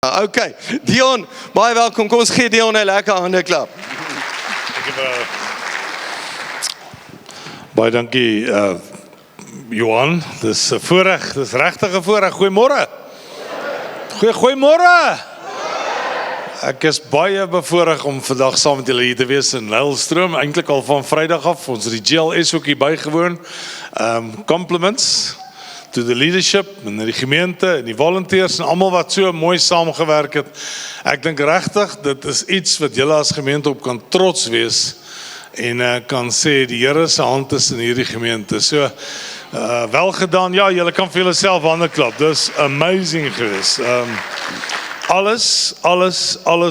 Okay, Dion, baie welkom. Kom ons gee Dion 'n lekker hande klap. Baie dankie Johan, dis 'n voorreg, dis regtig 'n voorreg. Goeiemôre. Goeiemôre. Ek is baie bevoorreg om vandag saam met julle hier te wees in Nylstroom, eintlik al van Vrydag af. Ons het die GLS ook hier bygewoon. Compliments to the leadership en die gemeente en die volunteers en almal wat so mooi saamgewerk het. Ek dink regtig dit is iets wat julle as gemeente op kan trots wees en kan sê die Here se hand is in hierdie gemeente. So wel gedaan. Ja, julle kan vir julleself hande klap. Dis amazing geweest. Alles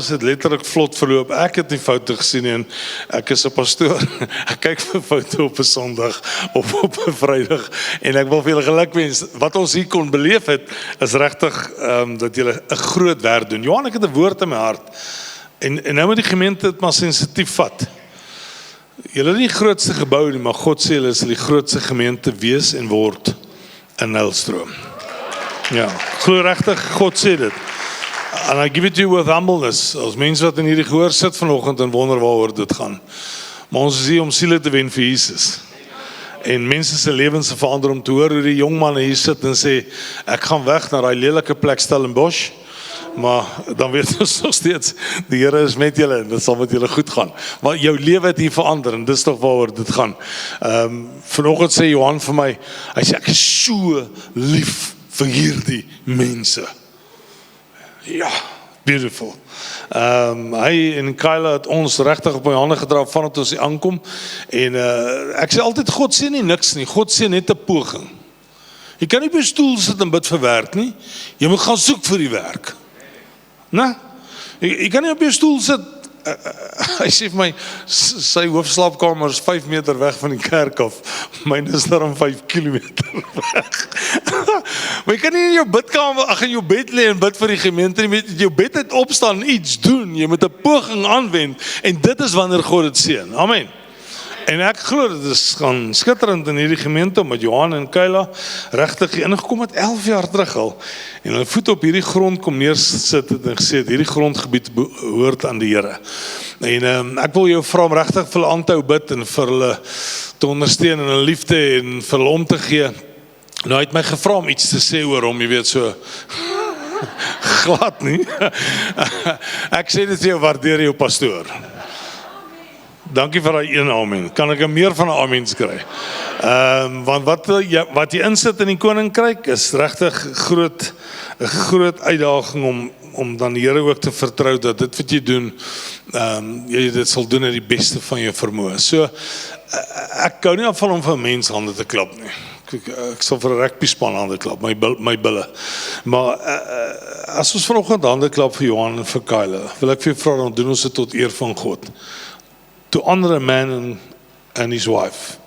het letterlik vlot verloop. Ek het nie foute gesien en ek is 'n pastoor. Ek kyk vir foute op 'n Sondag of op 'n Vrydag en ek wil vir julle gelukwens. Wat ons hier kon beleef het is regtig dat julle 'n groot werk doen. Johan, ek het 'n woord in my hart. En nou moet die gemeente dit maar sensitief vat. Julle is nie die grootste gebou nie, maar God sê julle sal die grootste gemeente wees en word in Nylstroom. Ja, glo regtig, God sê dit. And I give it to you with humbleness. As mense wat in hierdie gehoor sit vanoggend en wonder waaroor dit gaan. Maar ons is hier om siele te wen vir Jesus. En mense se lewens te verander om te hoor hoe die jong man hier sit en sê, ek gaan weg na daai lelike plek Stellenbosch. Maar dan weet ons nog steeds, die Here is met julle en dit sal met julle goed gaan. Maar jou lewe het hier verander en dis tog waaroor dit gaan. Vanoggend sê Johan vir my, hy sê ek is so lief vir hierdie mense. Ja, beautiful. Hy en Kyla het ons regtig op my hande gedra vandat ons hier aankom. En ek sê altyd, God sê nie niks nie, God sê net 'n poging. Jy kan nie op jou stoel sit en bid vir werk nie. Jy moet gaan soek vir die werk. Nee? Jy kan nie op jou stoel sit. Hy sê vir my, sy hoofslaapkamer is 5 meter weg van die kerk af. Myne is daarom 5 kilometer weg. Maar jy kan nie in jou bidkamer, in jou bed lê en bid vir die gemeente nie. Met jou bed uit opstaan en iets doen. Jy moet 'n poging aanwend en dit is wanneer God dit seën. Amen. En ek glo dit is gaan skitterend in hierdie gemeente omdat Johan en Kyla regtig ingekom het 11 jaar terug al en hulle voet op hierdie grond kom neersit het en gesê het hierdie grondgebied behoort aan die Here. En ek wil jou vra om regtig vir hulle aan te hou bid en vir hulle te ondersteun in hulle liefde en vir hulle om te gee. Nou hy het my gevra om iets te sê oor hom, jy weet so glad nie. Ek sê dit vir jou, waardeer jou pastoor. Dankie vir daai een amen. Kan ek meer van 'n amens kry? Want wat jy insit in die koninkryk is regtig 'n groot uitdaging om dan die Here ook te vertrou dat dit wat jy doen, jy dit sal doen uit die beste van jou vermoë. So ek hou nie af van om vir mense hande te klap nie. Ek sal vir 'n rugby span hande klap, my bulle. Maar as ons vanoggend hande klap vir Johan en vir Kyla, wil ek vir jou vra, dan doen ons dit tot eer van God. To honor a man and his wife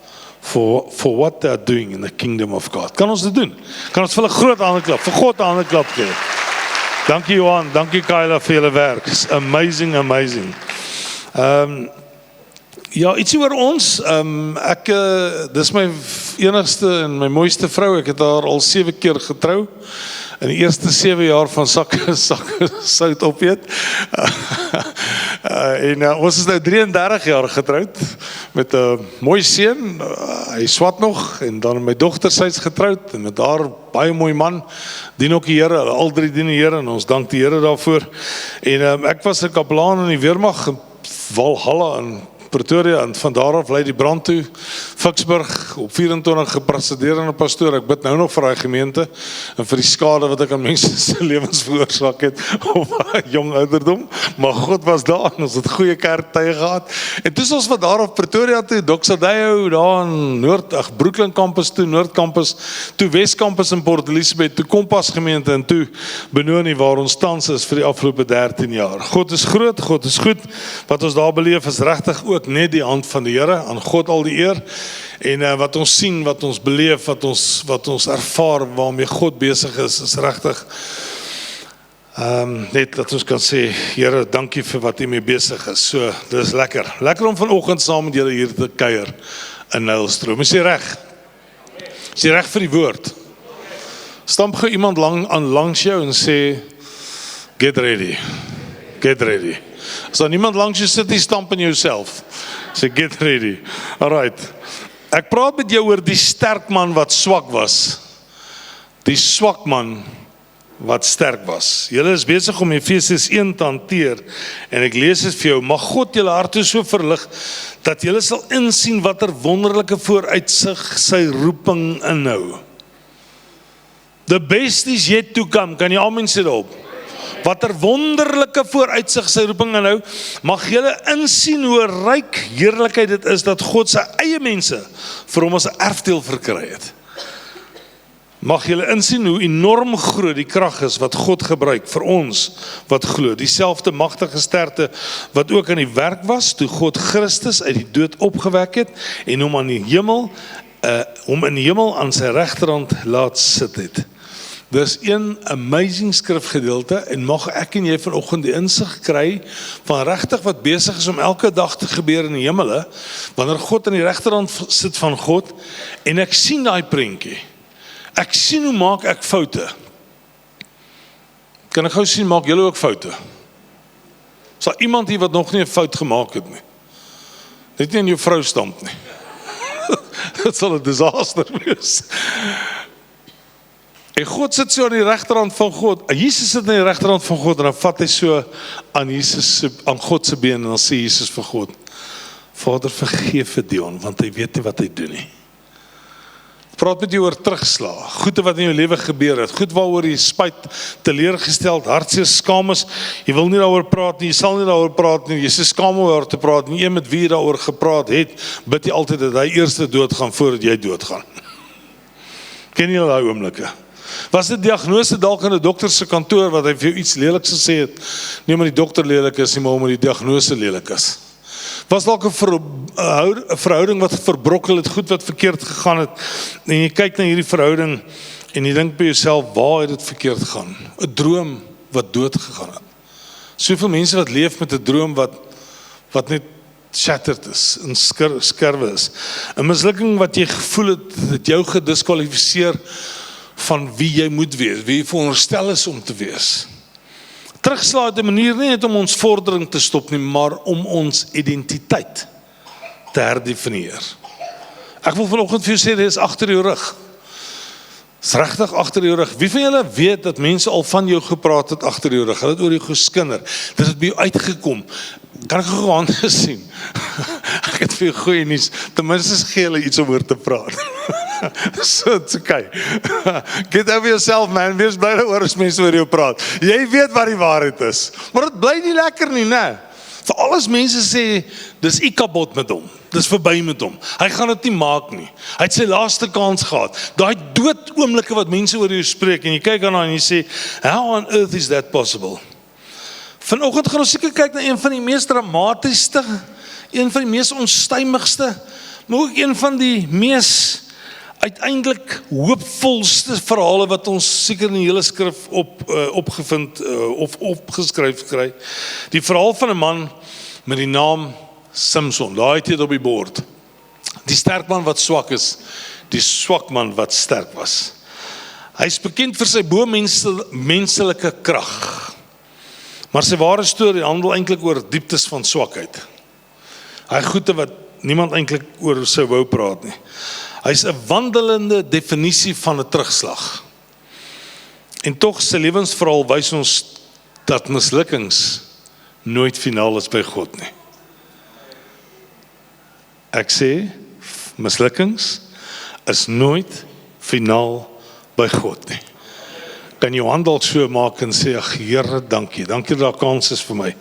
for what they are doing in the kingdom of God. Kan ons dit doen? Kan ons vir 'n groot hande klap, vir God 'n hande klap gee? Dankie Johan, dankie Kyla vir julle werk. It's amazing. Ja, ietsie oor ons. Dis my enigste en my mooiste vrou. Ek het haar al 7 keer getrou. In die eerste 7 jaar van sakke sout opeet. Ons is nou 33 jaar getroud met 'n mooi seun. Hy swat nog en dan my dogter sy's getroud en met haar baie mooi man. Dien ook die Here, al 3 dien die Here en ons dank die Here daarvoor. En ek was 'n kapelaan in die weermag in Valhalla in Pretoria en van daar af lei die brand toe. Ficksburg op 24 gepresideerde pastoor. Ek bid nou nog vir daai gemeente en vir die skade wat ek aan mense se lewens veroorsaak het op jong ouderdom. Maar God was daar en ons het goeie kerktye gehad. En toe is ons van daar af Pretoria toe, Doxadeyo, daar in Brooklyn campus toe, Noord campus, toe Wes campus in Port Elizabeth, toe Kompas gemeente en toe Benoni waar ons tans is vir die afgelope 13 jaar. God is groot, God is goed. Wat ons daar beleef is regtig ook net die hand van die Here, aan God al die eer. En wat ons sien, wat ons beleef, wat ons ervaar, waarmee God besig is regtig net dat ons kan sê, Here, dankie vir wat U mee besig is. So, dit is lekker. Lekker om vanoggend saam met julle hier te kuier in Nylstroom. Is jy reg? Is jy reg vir die woord? Stamp gou iemand langs jou en sê, Get ready. Get ready. As daar niemand langs jou sit, stamp in jouself. Sê get ready. Alright. Ek praat met jou oor die sterk man wat swak was. Die swak man wat sterk was. Julle is besig om Efesiërs 1 te hanteer en ek lees dit vir jou. Mag God julle harte so verlig dat julle sal insien watter wonderlike vooruitsig sy roeping inhou. The best is yet to come. Kan jy amen sê daarop? Watter wonderlike vooruitsig sy roeping inhou. Mag julle insien hoe ryk heerlikheid dit is dat God sy eie mense vir hom as 'n erfdeel verkry het. Mag julle insien hoe enorm groot die krag is wat God gebruik vir ons wat glo. Dieselfde magtige sterkte wat ook aan die werk was toe God Christus uit die dood opgewek het en hom in die hemel aan sy regterhand laat sit het. Dis een amazing skrifgedeelte en mag ek en jy vanoggend die insig kry van regtig wat besig is om elke dag te gebeur in die hemele, wanneer God aan die regterhand sit van God en ek sien daai prentjie. Ek sien hoe maak ek foute. Kan ek gou sien, maak julle ook foute? Is daar iemand hier wat nog nie 'n fout gemaak het nie? Net nie in jou vrou stamp nie. Dit sal 'n disaster wees. En God sit so aan die regterhand van God. Jesus sit aan die regterhand van God en dan vat hy so aan God se been en dan sê Jesus vir God: Vader, vergeef vir Dion, want hy weet nie wat hy doen nie. Praat met jou oor terugslag, goede wat in jou lewe gebeur het, goed waaroor jy spyt, teleurgesteld, hartseer, skaam is. Jy wil nie daaroor praat nie, jy sal nie daaroor praat nie, jy is skaam om oor te praat nie. Een met wie jy daaroor gepraat het, bid jy altyd dat hy eerste doodgaan voordat jy doodgaan. Ken jy daai oomblikke? Was dit diagnose dalk in 'n dokter se kantoor wat hy vir jou iets leliks gesê het? Nie omdat die dokter lelik is nie, maar omdat die diagnose lelik is. Was dalk 'n verhouding wat verbrokkel het, goed wat verkeerd gegaan het, en jy kyk na hierdie verhouding en jy dink by jouself, waar het dit verkeerd gegaan? 'n Droom wat dood gegaan het. Soveel mense wat leef met 'n droom wat net shattered is, en skerwe is. 'n Mislukking wat jy gevoel het jou gediskwalifiseer van wie jy moet wees, wie jy veronderstel is om te wees. Terugslag het 'n manier nie net om ons vordering te stop nie, maar om ons identiteit te herdefinieer. Ek wil vanoggend vir jou sê, dit is agter jou rug. Dis regtig agter jou rug. Wie van julle weet dat mense al van jou gepraat het agter jou rug? Hulle het oor jou geskinder. Dit het by jou uitgekom. Kan ek gou hande sien? Ek het vir jou goeie nuus. Ten minste gee hulle iets om oor te praat. So, it's okay. Get over yourself, man. Wees bly oor as mense oor jou praat. Jy weet wat die waarheid is. Maar dit bly nie lekker nie, né? Vir alles mense sê, dis ikabot met hom. Dis verby met hom. Hy gaan dit nie maak nie. Hy het sy laaste kans gehad. Daai dood oomblikke wat mense oor jou spreek en jy kyk aan en jy sê, how on earth is that possible? Vanoggend gaan ons seker kyk na een van die mees dramatiesste, een van die mees onstuimigste, maar ook een van die mees uiteindelik hoopvolste verhale wat ons seker in die hele skrif opgevind of opgeskryf kry. Die verhaal van 'n man met die naam Samson. Daar het jy dit op die bord. Die sterk man wat swak is, die swak man wat sterk was. Hy is bekend vir sy bo-menslike krag. Maar sy ware storie handel eintlik oor dieptes van swakheid. Hy goeie wat niemand eintlik oor sou wou praat nie. Hy's 'n wandelende definisie van 'n terugslag. En tog sy lewensverhaal wys ons dat mislukkings nooit finaal is by God nie. Ek sê, mislukkings is nooit finaal by God nie. Kan jou hand dalk so maak en sê, ag Here, dankie dat daar kans is vir my.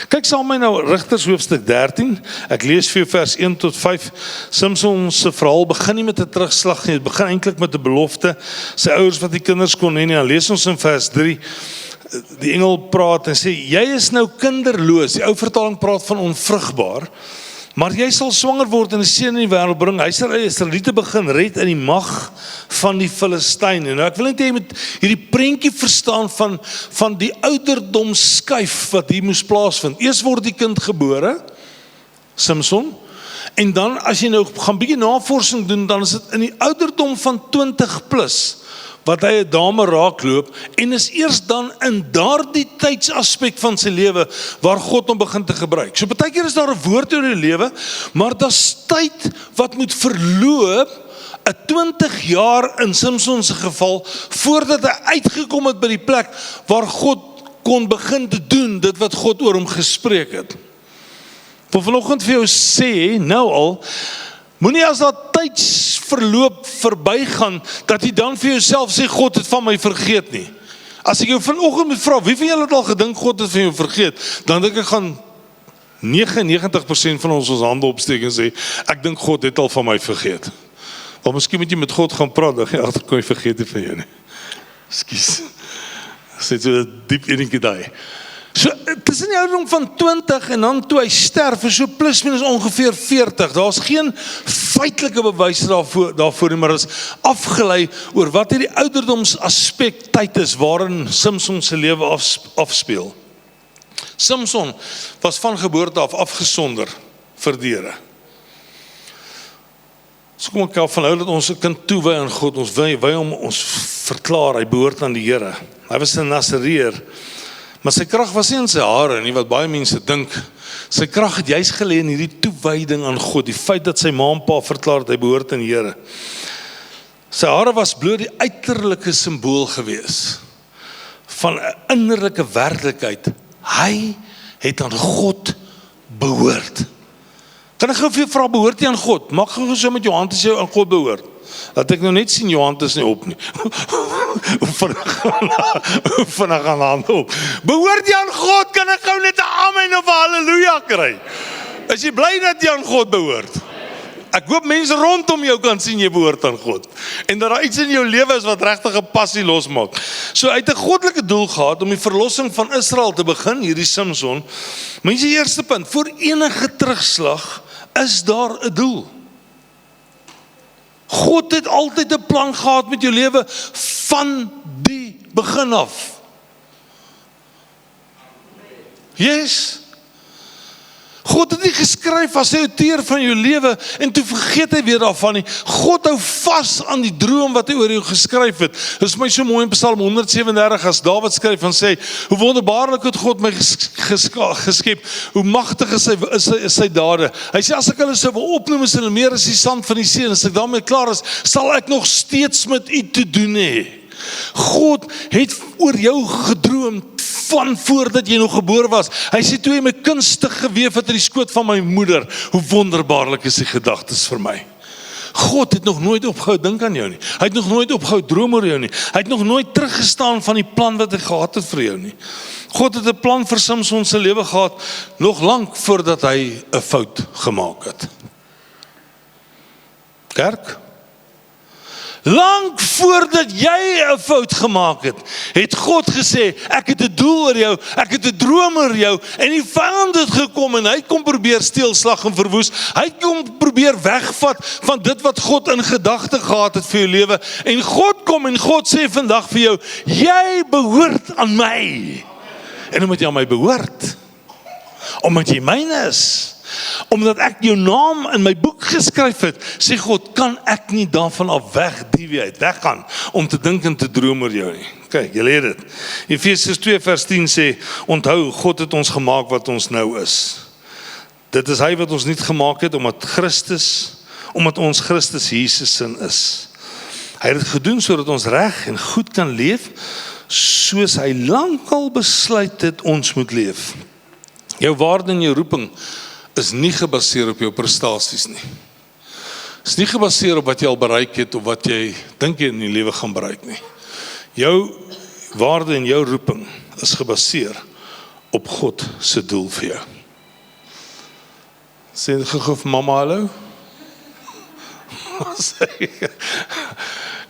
Kyk saam met my nou Rigters hoofstuk 13. Ek lees vir jou vers 1 tot 5. Samson se verhaal begin nie met 'n terugslag nie, dit begin eintlik met 'n belofte. Sy ouers wat die kinders kon hê nie. Dan lees ons in vers 3. Die engel praat en sê, jy is nou kinderloos. Die ou vertaling praat van onvrugbaar. Maar jy sal swanger word en 'n seun in die wêreld bring. Hy sal Israeliete begin red in die mag van die Filistyne. Nou ek wil net hê jy moet hierdie prentjie verstaan van die ouderdom skuif wat hier moes plaasvind. Eers word die kind gebore, Samson, en dan as jy nou gaan bietjie navorsing doen, dan is dit in die ouderdom van 20 plus wat hy 'n dame raakloop, en is eers dan in daardie tydsaspek van sy lewe waar God hom begin te gebruik. So partykeer is daar 'n woord oor die lewe, maar daar's tyd wat moet verloop, 'n 20 jaar in Samson se geval, voordat hy uitgekom het by die plek waar God kon begin te doen dit wat God oor hom gespreek het. Wil vanoggend vir jou sê, nou al, moenie as daar tydsverloop verbygaan, dat jy dan vir jouself sê, God het van my vergeet nie. As ek jou vanoggend moet vra, wie van julle het al gedink God het van jou vergeet, dan dink ek gaan 99% van ons hande opsteek en sê, ek dink God het al van my vergeet. Of miskien moet jy met God gaan praat, dan gaan jy agterkom hy vergeet nie van jou nie. Ekskuus. Sit so diep enetjie daai. So, tussen die ouderdom van 20 en dan toe hy sterf, is so plus minus ongeveer 40. Daar's geen feitelike bewys daarvoor nie, maar is afgelei oor wat hierdie ouderdomsaspek tyd is waarin Samson se lewe afspeel. Samson was van geboorte af afgesonder vir die Here. So kom ek vanhou dat ons 'n kind toewy aan God, ons wy hom, ons verklaar, hy behoort aan die Here. Hy was 'n Nasareer, maar sy krag was nie in sy hare nie, wat baie mense dink. Sy krag het juis gelê in hierdie toewyding aan God, die feit dat sy ma en pa verklaar dat hy behoort aan die Here. Sy hare was bloot die uiterlike simbool gewees van 'n innerlike werklikheid. Hy het aan God behoort. Kan ek gou vir jou vra, behoort jy aan God? Mag gou so met jou hand as jy aan God behoort. Laat ek nou net sien jou hand is nie op nie. Hoe vinnig gaan hand op. Behoort jy aan God? Kan ek gou net 'n amen of 'n halleluja kry? Is jy bly dat jy aan God behoort? Ek hoop mense rondom jou kan sien jy behoort aan God. En dat daar iets in jou lewe is wat regtig 'n passie losmaak. So uit 'n goddelike doel gehad om die verlossing van Israel te begin, hierdie Samson. Mense, eerste punt, voor enige terugslag is daar 'n doel. God het altyd 'n plan gehad met jou lewe van die begin af. Yes. God het nie geskryf as hy outeur van jou lewe en toe vergeet hy weer daarvan nie. God hou vas aan die droom wat hy oor jou geskryf het. Dit is my so mooi in Psalm 137 as Dawid skryf en sê, hoe wonderbaarlik het God my geskep, hoe magtig is sy dade. Hy sê, as ek hulle sou wil opnoem, is hulle meer as die sand van die see, en as ek daarmee klaar is, sal ek nog steeds met u te doen hê. God het oor jou gedroom van voordat jy nog gebore was. Hy sê, toe jy my kunstig geweef het in die skoot van my moeder, hoe wonderbaarlik is die gedagtes vir my. God het nog nooit opgehou dink aan jou nie. Hy het nog nooit opgehou droom oor jou nie. Hy het nog nooit teruggestaan van die plan wat hy gehad het vir jou nie. God het 'n plan vir Samson se lewe gehad, nog lank voordat hy 'n fout gemaak het. Kerk? Lang voordat jy 'n fout gemaak het God gesê, ek het 'n doel oor jou, ek het 'n droom oor jou, en die vyand het gekom en hy kom probeer steel, slag en verwoes. Hy kom probeer wegvat van dit wat God in gedagte gehad het vir jou lewe. En God kom en God sê vandag vir jou, jy behoort aan my. En omdat jy aan my behoort, omdat jy myne is, omdat ek jou naam in my boek geskryf het, sê God, kan ek nie daarvan af weggaan, om te dink en te droom oor jou nie. Kyk, julle het dit. Efesiërs 2 vers 10 sê, onthou, God het ons gemaak wat ons nou is. Dit is hy wat ons niet gemaak het, omdat ons Christus Jesus sin is. Hy het dit gedoen, sodat ons reg en goed kan leef, soos hy lankal besluit het ons moet leef. Jou waarde en jou roeping is nie gebaseer op jou prestasies nie. Is nie gebaseer op wat jy al bereik het of wat jy dink jy in die lewe gaan bereik nie. Jou waarde en jou roeping is gebaseer op God se doel vir jou. Sê gou vir mamma hallo.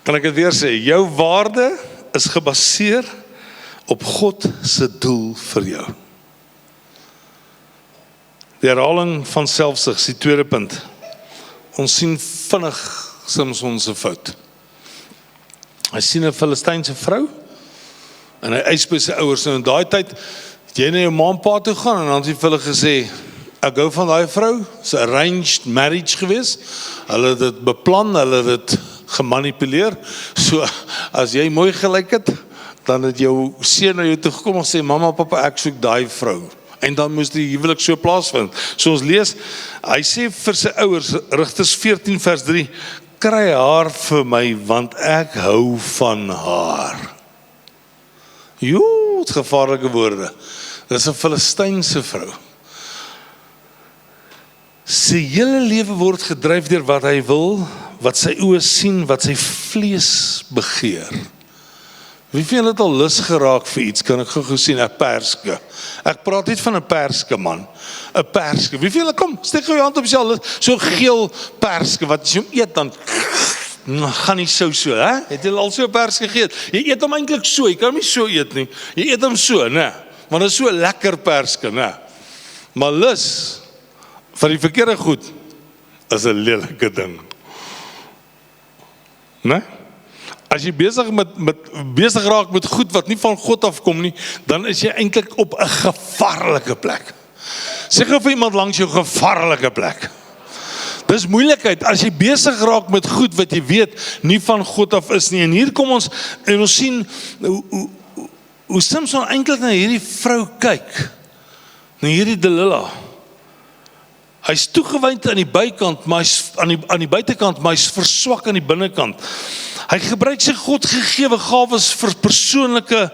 Kan ek dit weer sê? Jou waarde is gebaseer op God se doel vir jou. Die herhaling van selfsug, die tweede punt. Ons sien vinnig Samson se fout. Hy sien 'n Filistynse vrou en hy eis by sy ouers. En in daai tyd het jy na jou ma en pa toe gaan en dan het hy vir hulle gesê, ek hou van daai vrou, 'n arranged marriage gewees. Hulle het dit beplan, hulle het dit gemanipuleer. So, as jy mooi gelyk het, dan het jou seun na jou toe gekom en sê, mamma, papa, ek soek daai vrou. En dan moes die huwelik so plaasvind. So ons lees, hy sê vir sy ouers, Rigters 14 vers 3, kry haar vir my, want ek hou van haar. Joe, het gevaarlike woorde. Dit is 'n Filistynse vrou. Sy hele lewe word gedryf deur wat hy wil, wat sy oë sien, wat sy vlees begeer. Wie van julle het al lus geraak vir iets, kan ek gou sien, 'n perske. Ek praat niet van 'n perske, man. 'n Perske. Wie van julle, kom, steek jou hand op jouself, so geel perske, wat as jy hom eet, dan gaan nie so, hè? Het jy al so 'n perske geëet? Jy eet hom eintlik so, jy kan hom nie so eet nie. Jy eet hom so, né? Want dit is so 'n lekker perske, né? Maar lus van die verkeerde goed is 'n lelike ding. Né? As jy besig raak met goed wat nie van God afkom nie, dan is jy eintlik op 'n gevaarlike plek. Sê gou vir iemand langs jou, gevaarlike plek. Dis moeilikheid, as jy besig raak met goed wat jy weet nie van God af is nie. En hier kom ons, en ons sien hoe Samson eintlik na hierdie vrou kyk, na hierdie Delilah. Hy's toegewyd aan die bykant, maar hy's aan die buitekant, maar hy's verswak aan die binnekant. Hy gebruik sy Godgegewe gawes vir persoonlike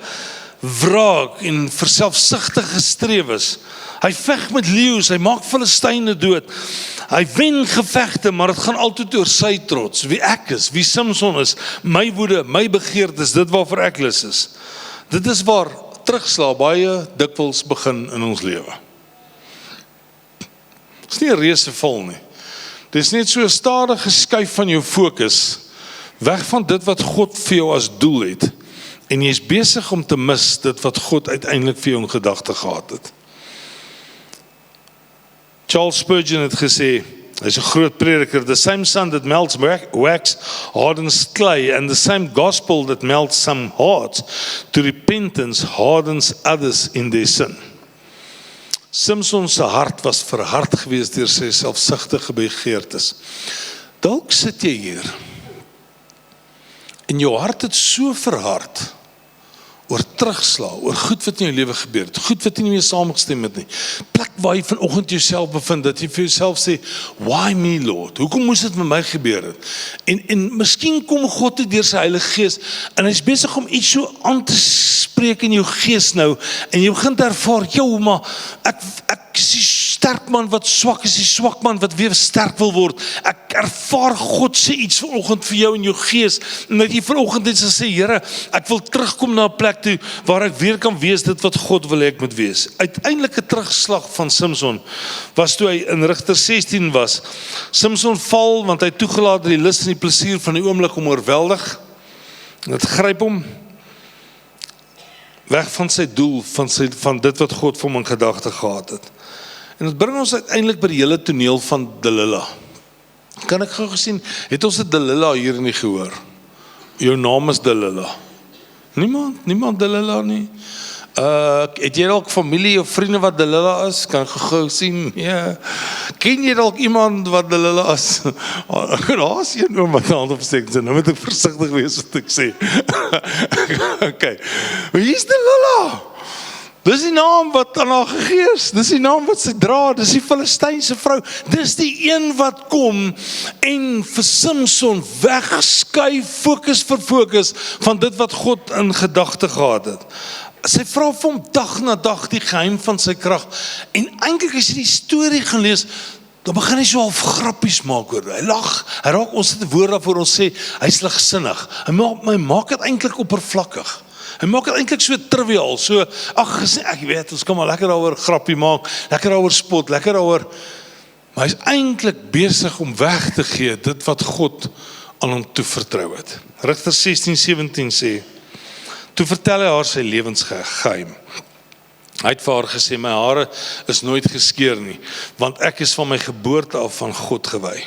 wraak en vir selfsugtige strewes. Hy veg met leeu's, hy maak Filistyne dood. Hy wen gevegte, maar dit gaan altyd oor sy trots, wie ek is, wie Samson is, my woede, my begeertes, dit waarvoor ek lus is. Dit is waar terugslag baie dikwels begin in ons lewe. Dit is nie 'n reuseval nie. Dit is net so 'n stadige skuif van jou fokus, weg van dit wat God vir jou as doel het, en jy is besig om te mis dit wat God uiteindelik vir jou in gedagte gehad het. Charles Spurgeon het gesê, hy's 'n groot prediker, the same sun that melts wax hardens clay, and the same gospel that melts some hearts to repentance hardens others in their sin. Samson se hart was verhard gewees deur sy selfsugtige begeertes. Dalk sit jy hier, en jou hart het so verhard, oor terugslag, oor goed wat in jou lewe gebeur het, goed wat nie meer saamgestem het nie, plek waar jy vanoggend jouself bevind, dat jy vir jouself sê, why me Lord, hoekom moes dit met my gebeur het? En miskien kom God uit deur sy Heilige Gees, en hy is besig om iets so aan te spreek in jou gees nou, en jy begin te ervaar, maar ek is die sterk man wat swak is, die swak man wat weer sterk wil word. Ek ervaar God sê iets vanoggend vir jou in jou gees, en dat jy vanoggend net sê, Here, ek wil terugkom na 'n plek toe, waar ek weer kan wees dit wat God wil hê ek moet wees. Uiteindelike terugslag van Samson, was toe hy in Rigters 16 was. Samson val, want hy toegelaat die lus en die plesier van die oomblik om oorweldig, en dit gryp hom, weg van sy doel, van dit wat God vir hom in gedagte gehad het. En dit bring ons uiteindelik by die hele toneel van Delilah. Kan ek gou gesien, het ons 'n Delilah hier nie gehoor? Jou naam is Delilah. Niemand Delilah nie. Het jy dalk familie of vriende wat Delilah is? Kan ek gou sien? Ja. Ken jy dalk iemand wat Delilah is? Daar is een oom wat hand opsteek, so nou moet ek versigtig wees wat ek sê. Okay. Wie is Delilah? Dis die naam wat aan haar gegee is, dis die naam wat sy dra, dis die Filistynse vrou, dis die een wat kom en vir Samson wegskuif, fokus vir fokus, van dit wat God in gedagte gehad het. Sy vra vir hom dag na dag die geheim van sy krag, en eintlik as jy die storie gaan lees, dan begin hy so half grappies maak oor, hy lag, hy raak ons het 'n woord daarvoor ons sê, hy's ligsinnig, hy maak dit eintlik oppervlakkig. Hy maak dit eintlik so triviaal, so, ek weet, ons kan maar lekker daaroor grappie maak, lekker daaroor spot, lekker daaroor, maar hy is eintlik besig om weg te gee, dit wat God aan hom toevertrou het. Rigters 16:17 sê, toe vertel hy haar sy lewensgeheim. Hy het vir haar gesê, my hare is nooit geskeur nie, want ek is van my geboorte af van God gewy.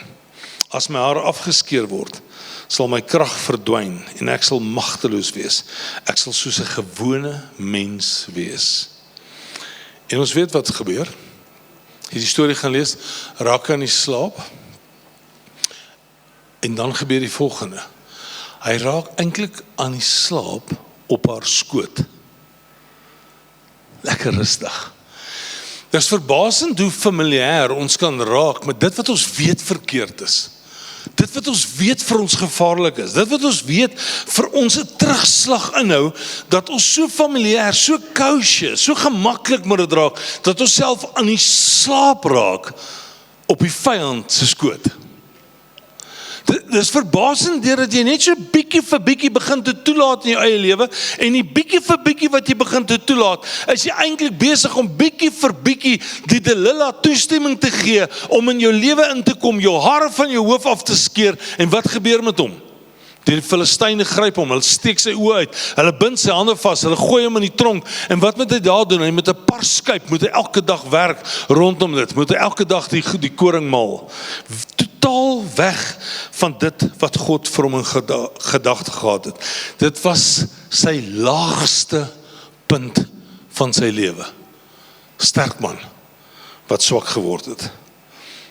As my hare afgeskeer word, sal my krag verdwyn en ek sal magteloos wees. Ek sal soos 'n gewone mens wees. En ons weet wat gebeur. Jy die storie gaan lees, raak aan die slaap. En dan gebeur die volgende. Hy raak eintlik aan die slaap op haar skoot. Lekker rustig. Dit is verbasend hoe familier ons kan raak met dit wat ons weet verkeerd is. Dit wat ons weet vir ons gevaarlik is. Dit wat ons weet vir ons 'n terugslag inhou, dat ons so familier, so kousje, so gemaklik met dit raak, dat ons self aan die slaap raak op die vyand se skoot. Dit is verbasend deurdat jy net so bietjie vir bietjie begin te toelaat in jou eie lewe, en die bietjie vir bietjie wat jy begin te toelaat, is jy eintlik besig om bietjie vir bietjie die Delilah toestemming te gee om in jou lewe in te kom, jou hare van jou hoof af te skeer, en wat gebeur met hom? Die Filistyne gryp hom, hulle steek sy oë uit, hulle bind sy hande vas, hulle gooi hom in die tronk, en wat moet hy daar doen? Hy moet 'n parskyp, moet hy elke dag werk rondom dit, moet hy elke dag die koring maal. Totaal weg van dit wat God vir hom in gedagte gehad het. Dit was sy laagste punt van sy lewe. Sterk man, wat swak geword het.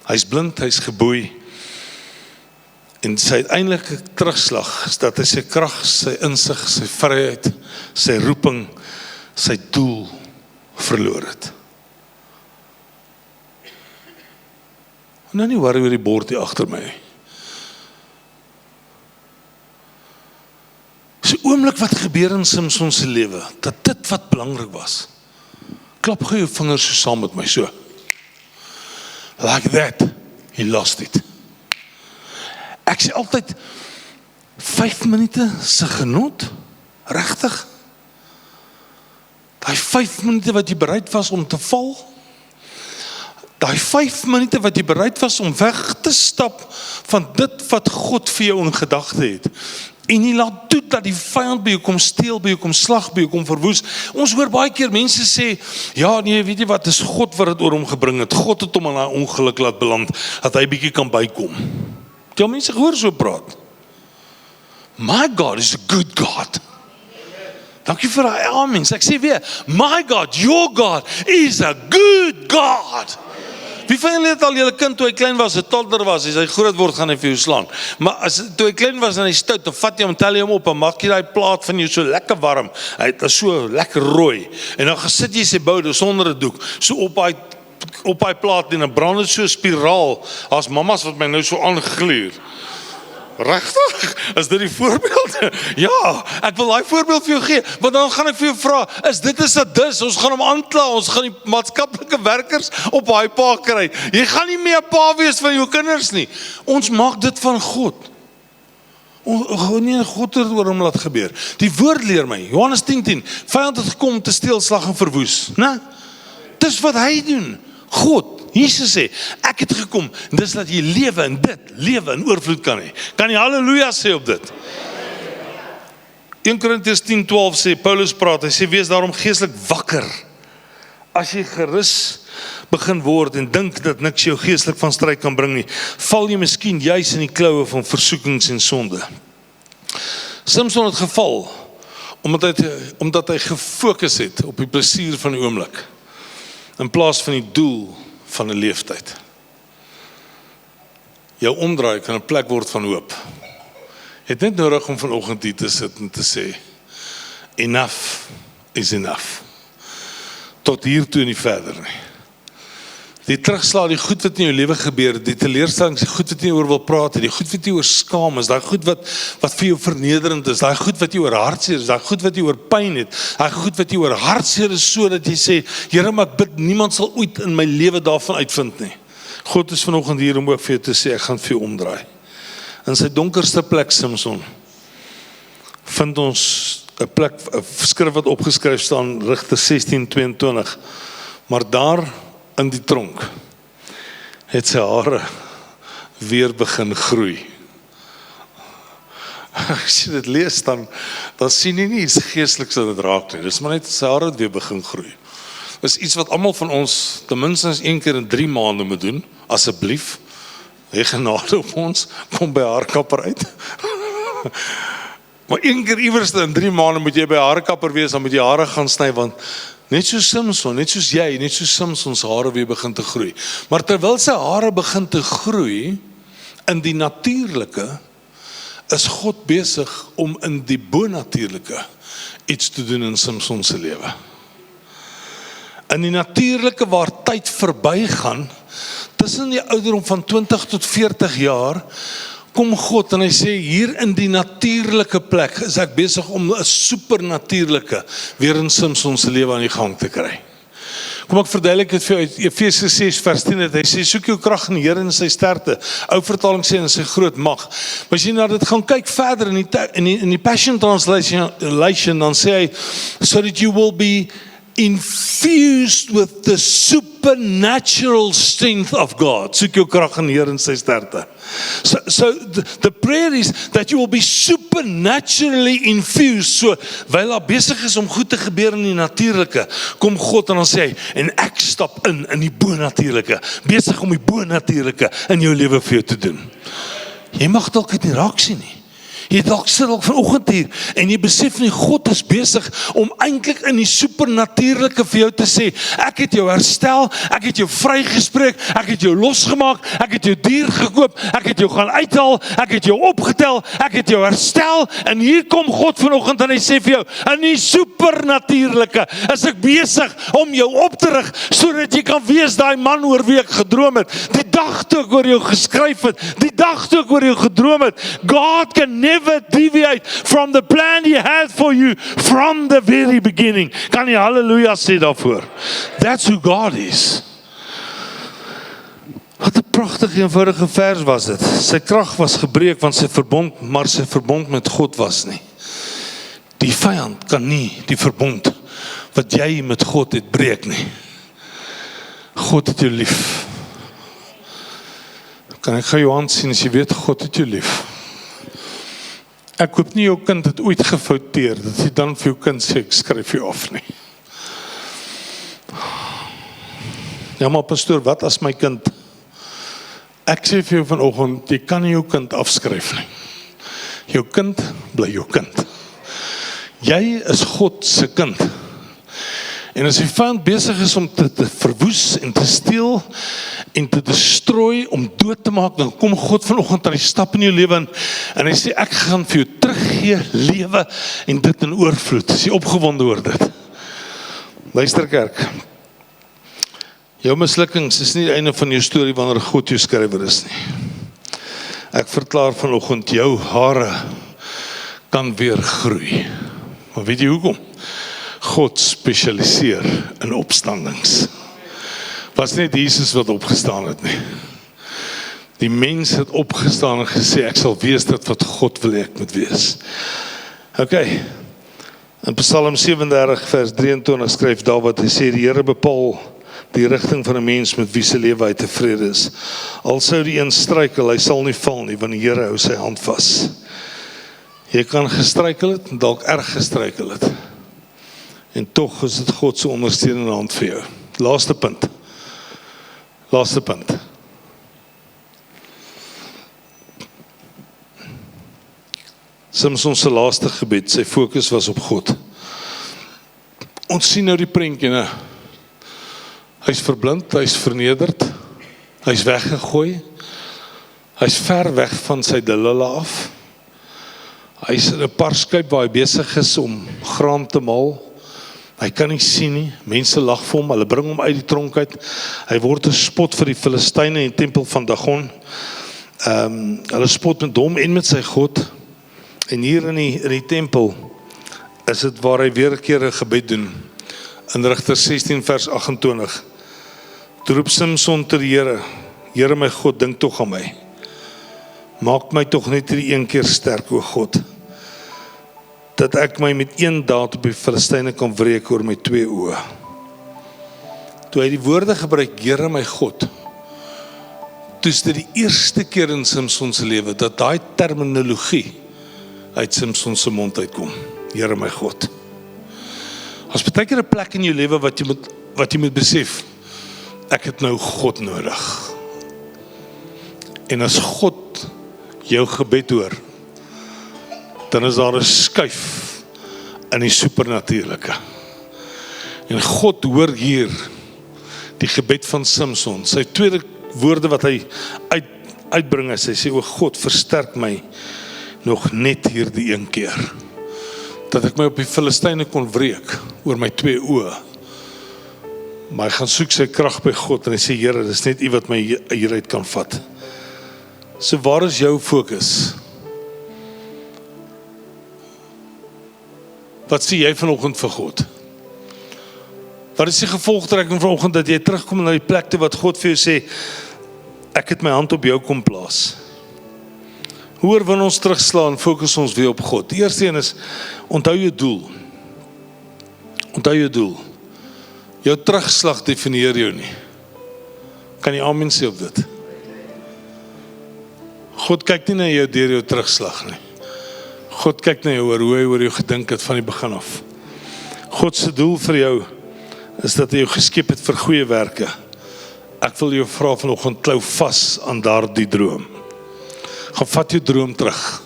Hy's blind, hy's geboei, en sy uiteindelike terugslag is dat hy sy krag, sy insig, sy vryheid, sy roeping, sy doel verloor het. Nou nie worry oor die bord hier agter my. So oomblik wat gebeur in Samson se lewe, dat dit wat belangrik was. Klap gou jou vingers so saam met my, so. Like that, he lost it. Ek sê altyd, 5 minute se genot, regtig? Daai 5 minute wat jy bereid was om te val, daai 5 minute wat jy bereid was om weg te stap van dit wat God vir jou in gedagte het, en nie laat toe dat die vyand by jou kom steel, by jou kom slag, by jou kom verwoes. Ons hoor baie keer mense sê, ja nee, weet jy wat, dis God wat dit oor hom gebring het, God het hom aan daai ongeluk laat beland, dat hy bietjie kan bykom. Jy mense gehoor so praat. My God is a good God. Dankie vir daai amens. Ek sê weer, my God, your God is a good God. Wie van julle het al julle kind toe hy klein was, 'n toddler was, as hy groot word gaan hy vir jou slaan. Maar as toe hy klein was en hy stout, dan vat jy hom, tel jy hom op en maak jy daai plaat van jou so lekker warm. Hy is so lekker rooi. En dan gesit jy sy boude sonder 'n doek, so op daai plaat en dan brand dit so 'n spiraal. As mamas wat my nou so aangluur. Regtig? Is dit die voorbeeld? Ja, ek wil daai voorbeeld vir jou gee, want dan gaan ek vir jou vra, is dit 'n sadis? Ons gaan hom aankla, ons gaan die maatskaplike werkers op daai pa kry. Jy gaan nie meer 'n pa wees van jou kinders nie. Ons maak dit van God. Nee, God het oor hom laat gebeur. Die woord leer my, Johannes 10:10, vyand het gekom te steel, slag en verwoes. Né? Dis wat hy doen. God, Jesus sê, ek het gekom, en dis dat jy lewe in dit, lewe in oorvloed kan hê. Kan jy halleluja sê op dit? 1 Korintiërs 10:12 sê, Paulus praat, hy sê, wees daarom geestelik wakker. As jy gerus begin word en dink dat niks jou geestelik van stryd kan bring nie, val jy miskien juis in die kloue van versoekings en sonde. Samson het geval, omdat hy gefokus het op die plesier van die oomblik, in plaas van die doel van 'n leeftyd. Jou omdraai kan 'n plek word van hoop. Jy het net nodig om vanoggend hier te sit en te sê, enough is enough. Tot hier toe en nie verder nie. Die terugslag, die goed wat in jou lewe gebeur, die teleurstellings, die goed wat jy oor wil praat, die goed wat jy oor skaam is, daai goed wat vir jou vernederend is, daai goed wat jy oor hartseer is, daai goed wat jy oor pyn het, daai goed wat jy oor hartseer is, so dat jy sê, Here, maar ek bid, niemand sal ooit in my lewe daarvan uitvind nie. God is vanoggend hier om ook vir jou te sê, ek gaan vir jou omdraai. In sy donkerste plek, Samson, vind ons 'n plek, 'n skrif wat opgeskryf staan, Rigters 16:22, maar daar in die tronk het sy hare weer begin groei. As jy dit lees, dan sien jy nie iets geesteliks dat dit raak nie. Dis maar net sy hare weer begin groei. Dis iets wat almal van ons ten minste 1 keer in 3 maande moet doen. Asseblief, hê genade op ons, kom by haarkapper uit. Maar 1 keer iewers in 3 maande moet jy by haarkapper wees, dan moet jy hare gaan sny, want net so Samson, net soos jy, net so Samson se hare weer begin te groei. Maar terwyl sy hare begin te groei, in die natuurlike, is God besig om in die bonatuurlike iets te doen in Samson se lewe. In die natuurlike waar tyd verbygaan, tussen die ouderdom van 20 tot 40 jaar, kom God en hy sê, hier in die natuurlike plek is ek besig om 'n supernatuurlike weer in Samson se lewe aan die gang te kry. Kom ek verduidelik dit vir jou uit Efesiërs 6 vers 10, dat hy sê, soek jou krag in die Here en sy sterkte. Ou vertaling sê in sy groot mag. Maar as jy na dit gaan kyk verder in die Passion Translation, dan sê hy, so that you will be infused with the supernatural strength of God. Soek jou krag in die Here en sy sterkte. So the prayer is that you will be supernaturally infused. So, wyl daar besig is om goed te gebeur in die natuurlike, kom God en dan sê hy, en ek stap in die bonatuurlike, besig om die bonatuurlike in jou lewe vir jou te doen. Jy mag dalk dit nie raak sien nie. Jy sit dalk vanoggend hier en jy besef nie, God is besig om eintlik in die supernatuurlike vir jou te sê, ek het jou herstel, ek het jou vrygespreek, ek het jou losgemaak, ek het jou dier gekoop, ek het jou gaan uithaal, ek het jou opgetel, ek het jou herstel, en hier kom God vanoggend en hy sê vir jou, in die supernatuurlike is ek besig om jou op te rig, sodat jy kan wees daai man oor wie ek gedroom het, die dag toe ek oor jou geskryf het, die dag toe ek oor jou gedroom het. God can never deviate from the plan he had for you from the very beginning. Kan jy halleluja sê daarvoor? That's who God is. Wat 'n pragtige eenvoudige vers was dit. Sy krag was gebreek want sy verbond, maar sy verbond met God was nie. Die vyand kan nie die verbond wat jy met God het breek nie. God het jou lief. Kan ek gou jou hand sien as jy weet God het jou lief? Ek hoop nie jou kind het ooit gefouteer, dat jy dan vir jou kind sê, ek skryf jou af nie. Ja, maar pastoor, wat as my kind? Ek sê vir jou vanoggend, jy kan nie jou kind afskryf nie. Jou kind bly jou kind. Jy is God se kind. En as die vyand besig is om te verwoes en te steel en te destrooi, om dood te maak, dan kom God vanoggend aan die stap in jou lewe en hy sê, ek gaan vir jou teruggee lewe en dit in oorvloed. Is jy opgewonde oor dit? Luister kerk, jou mislukkings is nie die einde van jou storie wanneer God jou skrywer is nie. Ek verklaar vanoggend, jou hare kan weer groei. Maar weet jy hoekom? God spesialiseer in opstandings. Was net Jesus wat opgestaan het nie. Die mens het opgestaan en gesê, ek sal wees dit wat God wil ek moet wees. Ok, in Psalm 37 vers 23 skryf Dawid, hy sê, die Here bepaal die rigting van 'n mens met wie se lewe hy tevrede is. Al sou die een struikel, hy sal nie val nie, want die Here hou sy hand vas. Jy kan gestruikel het, en dalk erg gestruikel het. En tog is dit God se ondersteunende hand vir jou. Laaste punt. Samson se laaste gebed, sy fokus was op God. Ons sien nou die prentjie, né? Hy's verblind, hy's vernederd, hy's weggegooi, hy's ver weg van sy Delilah af. Hy's in 'n parskuip waar hy besig is om graan te maal. Hy kan nie sien nie, mense lag vir hom, hulle bring hom uit die tronk uit. Hy word 'n spot vir die Filistyne en tempel van Dagon. Hulle spot met hom en met sy God. En hier in die tempel is dit waar hy weer 'n keer 'n gebed doen. In Rigters 16 vers 28. Toe roep Samson tot die Here, Here my God, dink tog aan my. Maak my tog net hierdie een keer sterk, o God, dat ek my met een daad op die Filistyne kan wreek oor my 2 oë. Toe hy die woorde gebruik, Here my God, toe is dit die eerste keer in Samson se lewe dat daai terminologie uit Samson se mond uitkom. Here my God. As baie keer 'n plek in jou lewe wat jy moet besef, ek het nou God nodig. En as God jou gebed hoor, dan is daar 'n skuif in die supernatuurlike. En God hoor hier die gebed van Samson. Sy tweede woorde wat hy uitbring is, hy sê, o God, versterk my nog net hierdie een keer. Dat ek my op die Filistyne kon wreek oor my 2 oë. Maar hy gaan soek sy krag by God en hy sê, Here, dis net U wat my hieruit kan vat. So waar is jou fokus? Wat sê jy vanoggend vir God? Wat is die gevolgtrekking vanoggend dat jy terugkom na die plek toe wat God vir jou sê, ek het my hand op jou kom plaas. Hoe oorwin ons terugslaan, fokus ons weer op God. Die eerste een is, onthou jou doel. Onthou jou doel. Jou terugslag definieer jou nie. Kan jy amen sê op dit? God kyk nie na jou deur jou terugslag nie. God kyk na jou hoe hy oor jou gedink het van die begin af. God se doel vir jou is dat hy jou geskep het vir goeie werke. Ek wil jou vra vanoggend, klou vas aan daardie droom. Gaan vat jou droom terug.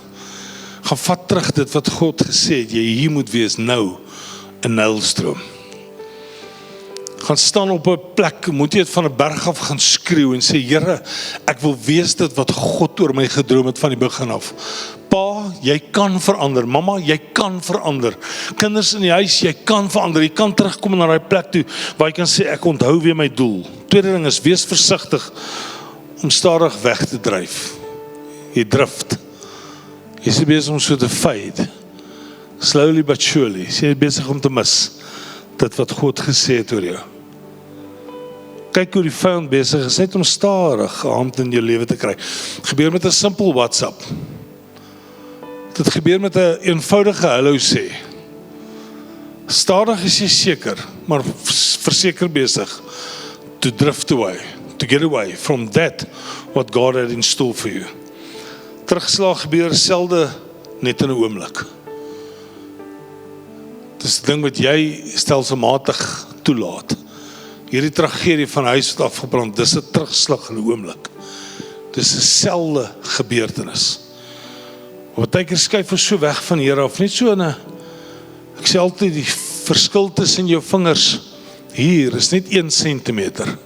Gaan vat terug dit wat God gesê het, jy hier moet wees nou, in Nylstroom. Gaan staan op 'n plek, moet jy het van 'n berg af gaan skreeu en sê, Here, ek wil wees dit wat God oor my gedroom het van die begin af. Pa, jy kan verander. Mamma, jy kan verander. Kinders in die huis, jy kan verander. Jy kan terugkom na daai plek toe waar jy kan sê, ek onthou weer my doel. Tweede ding is, wees versigtig om stadig weg te dryf. Jy drift. Jy is besig om so te fade. Slowly but surely. Jy is besig om te mis dit wat God gesê het oor jou. Kyk hoe die vyand besig is, net om stadig 'n hand in jou lewe te kry. Het gebeur met 'n simpel WhatsApp. Dit gebeur met 'n eenvoudige hallo sê. Stadig is jy seker, maar verseker besig to drift away, to get away from that what God had in store for you. Terugslag gebeur selde net in 'n oomblik. Dis 'n ding wat jy stelselmatig toelaat. Hierdie tragedie van huis wat afgebrand, dis 'n terugslag in 'n oomblik. Dis 'n selde gebeurtenis. Partykeer skuif ons so weg van die Here af, net so in 'n, ek sê altyd die verskil tussen jou vingers hier is net 1 sentimeter.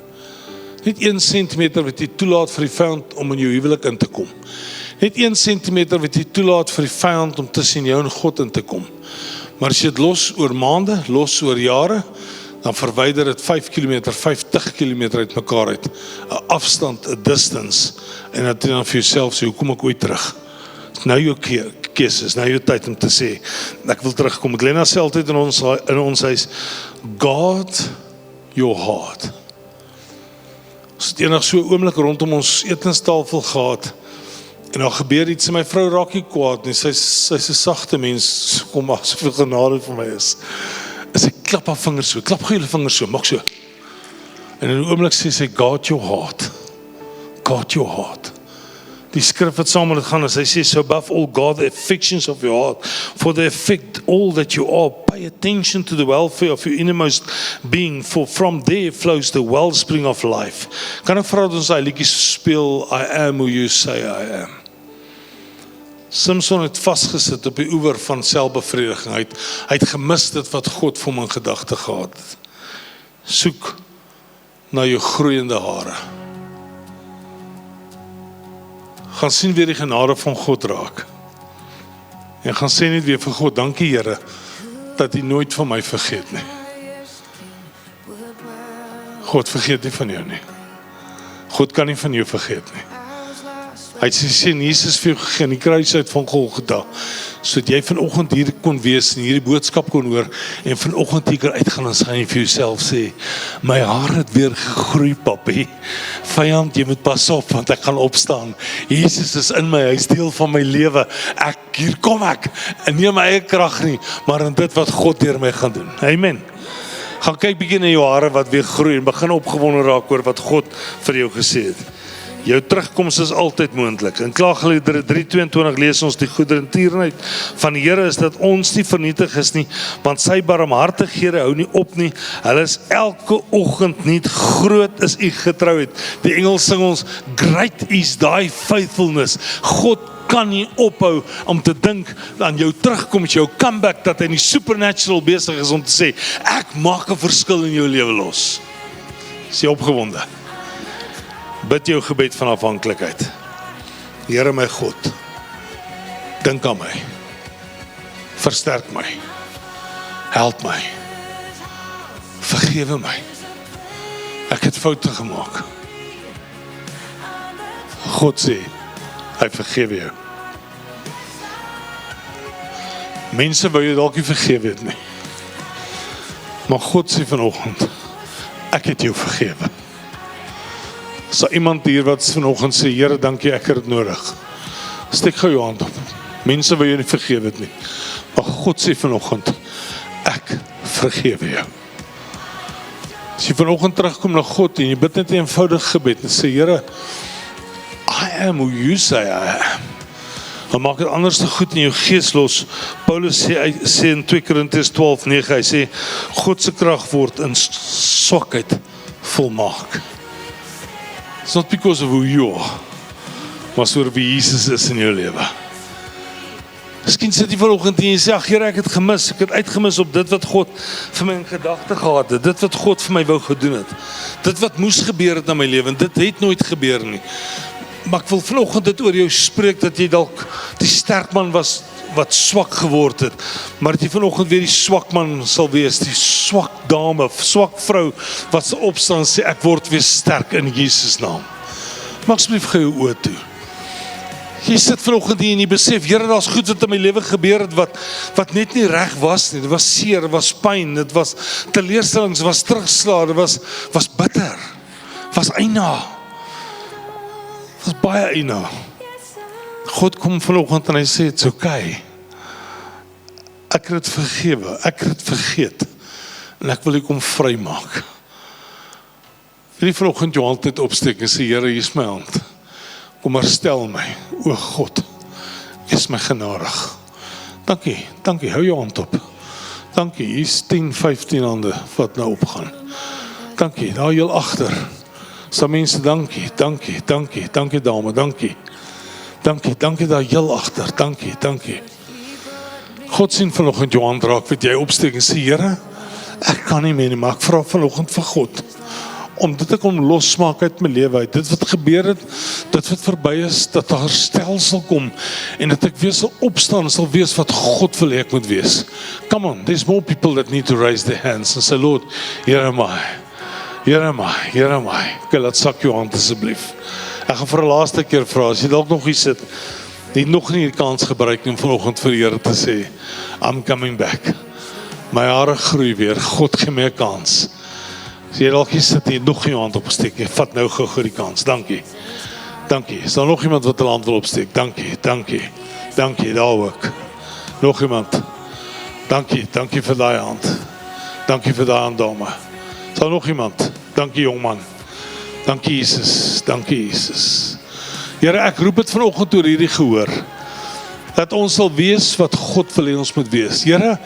Net 1 sentimeter wat jy toelaat vir die vyand om in jou huwelik in te kom. Net 1 sentimeter wat jy toelaat vir die vyand om tussen jou en God in te kom. Maar as jy dit los oor maande, los oor jare, dan verwyder dit 5 km, 50 km uit mekaar uit. 'n Afstand, 'n distance. En dat jy dan vir jouself sê, hoe kom ek ooit terug? Nou jou keuse, nou jou tyd om te sê, ek wil terugkom. Glenna sê altyd in ons huis, guard your heart. Ons het eendag so 'n oomblik rondom ons etenstafel gehad, en dan gebeur iets, en my vrou raak nie kwaad nie, sy's 'n sagte mens, kom maar, soveel genade vir my is. En sy klap haar vingers so, klap gou julle vingers so, maak so. En in 'n oomblik sê sy, guard your heart. Guard your heart. Die skrif wat saam met dit gaan, as hy sê, so above all, guard the affections of your heart, for they affect all that you are. Pay attention to the welfare of your innermost being, for from there flows the wellspring of life. Kan ek vra dat ons daai liedjie speel, I am who you say I am. Samson het vasgesit op die oewer van selfbevrediging. Hy het gemis dit wat God vir hom in gedagte gehad het. Soek na jou groeiende hare. Gaan sien weer die genade van God raak. En gaan sê net weer vir God, dankie Here, dat U nooit van my vergeet nie. God vergeet nie van jou nie. God kan nie van jou vergeet nie. Hy het sy seun Jesus vir jou gegee, die kruis uit van Golgotha, sodat jy vanoggend hier kon wees en hierdie boodskap kon hoor, en vanoggend hier kan uitgaan en sy vir jouself sê, my haar het weer gegroei, papi. Vyand, jy moet pas op, want ek gaan opstaan. Jesus is in my, hy is deel van my lewe. Hier kom ek, en nie my eie krag nie, maar in dit wat God deur my gaan doen. Amen. Gaan kyk bietjie na jou hare wat weer groei, en begin opgewonde raak oor wat God vir jou gesê het. Jou terugkoms is altyd moontlik. In Klaagliedere 3:22 lees ons die goedertierenheid van die Here is dat ons nie vernietig is nie, want sy barmhartighede hou nie op nie. Hulle is elke oggend nuut. Groot is u getrouheid. Die engel sing ons, great is thy faithfulness. God kan nie ophou om te dink aan jou terugkoms, jou comeback, dat hy in die supernatural besig is om te sê, ek maak 'n verskil in jou lewe los. Is jy opgewonde? Bid jou gebed van afhanklikheid. Here my God, Dink aan my. Versterk my. Help my. Vergewe my. Ek het foute gemaak. God sê, hy vergewe jou. Mense wou jy dalk nie vergewe het nie. Maar God sê vanoggend, ek het jou vergewe. Is daar iemand hier wat vanoggend sê, Here, dankie, ek het dit nodig. Steek gou jou hand op. Mense wou jy nie vergewe het nie. Maar God sê vanoggend, ek vergewe jou. As jy vanoggend terugkom na God en jy bid net 'n eenvoudige gebed en sê, Here, I am who you say I am. Dan maak dit anders te goed in jou gees los. Paulus sê in 2 Korintiërs 12:9, hy sê, God se krag word in swakheid volmaak. It's not because of who you are, maar oor wie Jesus is in jou lewe. Miskien sit jy vanoggend en jy sê, ag Here, ek het gemis, ek het uitgemis op dit wat God vir my in gedagte gehad het, dit wat God vir my wou gedoen het, dit wat moes gebeur het in my lewe, en dit het nooit gebeur nie. Maar ek wil vanoggend dit oor jou spreek, dat jy dalk die sterk man was, wat swak geword het, maar dat jy vanoggend weer die swak man sal wees, die swak dame, swak vrou, wat sal opstaan en sê, ek word weer sterk in Jesus naam. Maak asseblief gou jou oë toe. Jy sit vanoggend hier en jy besef, Here, daar's goed wat in my lewe gebeur het, wat net nie reg was nie, dit was seer, dit was pyn, dit was teleurstellings, dit was terugslag, dit was bitter, dit was eina. Dit was baie eina. God kom vanoggend en hy sê, it's okay. Ek het dit vergewe, ek het dit vergeet, en ek wil jy kom vry maak. Wil jy vanoggend jou hand net opsteek en sê, Here, hier is my hand. Kom herstel my, o God, wees my genadig. Dankie, hou jou hand op. Dankie, hier is 10, 15 hande wat nou opgaan. Dankie, daar heel agter. So mense, dankie dame, dankie daar heel agter, dankie. God sien vanoggend jou hand raak, wat jy opsteek en sê, Here, ek kan nie meer nie, maar ek vra vanoggend vir God, om dit te kom losmaak uit my lewe uit, dit wat gebeur het, dit wat verby is, dat daar herstel sal kom, en dat ek weer sal opstaan, sal wees wat God wil hê ek moet wees. Come on, there's more people that need to raise their hands, and say, Lord, here am I. Okay, laat sak jou hand asseblief. Ek gaan vir 'n laaste keer vra, as jy dalk nog hier sit, jy nog nie die kans gebruik om vanoggend vir die Here te sê, I'm coming back. My hare groei weer, God gee my 'n kans. As jy dalk hier sit en jy nog nie jou hand opsteek, jy vat nou gou die kans, dankie. Is daar nog iemand wat 'n hand wil opsteek? Dankie, daar ook. Nog iemand? Dankie vir daai hand. Dankie vir daai hand, dame. Is daar nog iemand? Dankie, jongman. Dankie, Jesus. Here, ek roep dit vanoggend oor hierdie gehoor, dat ons sal wees wat God wil hê ons moet wees. Here,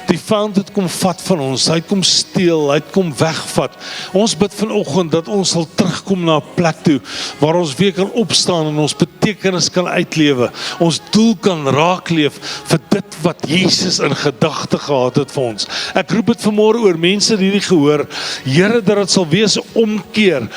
die vyand het kom vat van ons, hy het kom steel, hy het kom wegvat. Ons bid vanoggend dat ons sal terugkom na 'n plek toe, waar ons weer kan opstaan en ons betekenis kan uitlewe, ons doel kan raakleef vir dit wat Jesus in gedagte gehad het vir ons. Ek roep dit vanmôre oor mense hierdie gehoor, Here, dat dit sal wees 'n omkeer,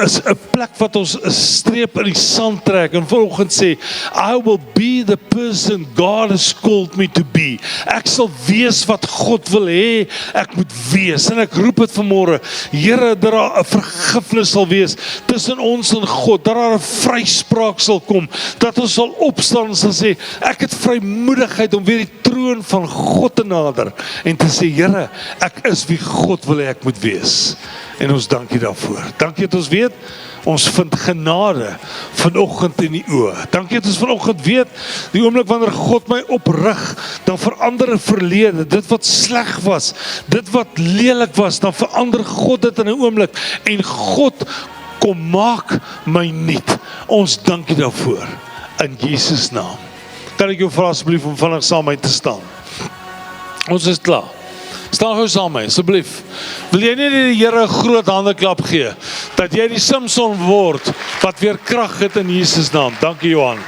is 'n plek wat ons 'n streep in die sand trek en vanoggend sê, I will be the person God has called me to be. Ek sal wees wat God wil hê ek moet wees, en ek roep dit vanmôre, Here, dat daar 'n vergifnis sal wees tussen ons en God, dat daar 'n vryspraak sal kom, dat ons sal opstaan en sal sê, ek het vrymoedigheid om weer die troon van God te nader en te sê, Here, ek is wie God wil hê ek moet wees. En ons dankie daarvoor. Dankie dat ons weet, ons vind genade vanoggend in die oë. Dankie dat ons vanoggend weet, die oomblik wanneer God my oprig, dan verander 'n verlede, dit wat sleg was, dit wat lelik was, dan verander God dit in 'n oomblik, en God kom maak my nuut. Ons dankie daarvoor, in Jesus naam. Kan ek jou vra asseblief om vinnig saam met my te staan? Ons is klaar. Staan gou saam met my, asseblief. Wil jy nie die Here 'n groot handeklap gee, dat jy die Samson word, wat weer krag het in Jesus naam? Dankie, Johan.